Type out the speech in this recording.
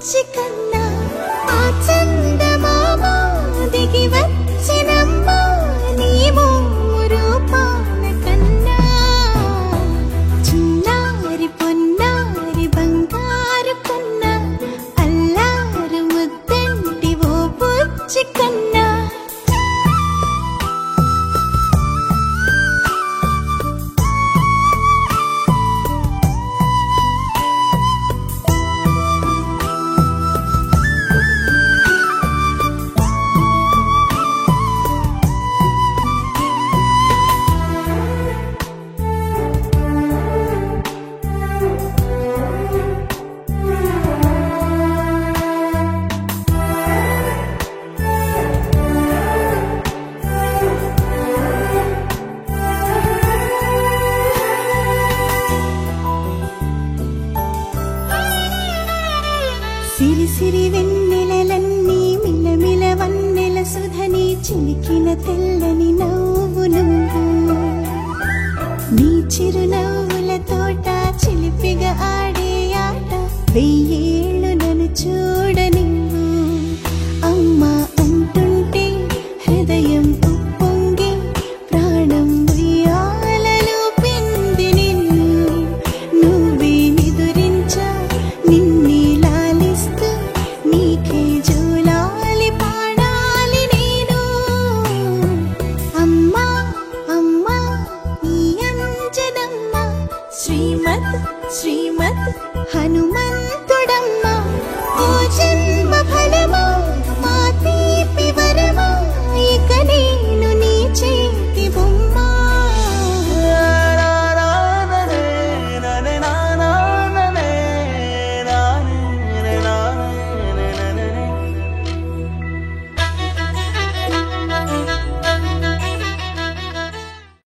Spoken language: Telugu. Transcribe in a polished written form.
బుచ్చి కన్నా ఆ చందమామ దిగి వచ్చినమ్మా నీవు రూపాల కన్నా చిన్నారి పొన్నారి బంగారు కన్నా అల్లారు ముద్దంటి ఓ బుచ్చి కన్నా సిరి సిరి వెన్నెలలన్నీ మిలమిల వన్నెల సుధని చిలికిన తెల్లని నవ్వు నువ్వు నీ చిరునవ్వుల తోట చిలిపిగా ఆడే ఆట వెయ్యేళ్ళు నన్ను చూడనివ్వు అమ్మా అంటుంటే హృదయం ఉప్పొంగి ప్రాణం ఉయ్యాలలో పిండి నిన్ను నువ్వే నిదురించా నిన్నే నీకే జోలాలి పాడాలి నేను అమ్మా అమ్మా ఈ అంజనమ్మ శ్రీమద్ శ్రీమద్ హనుమ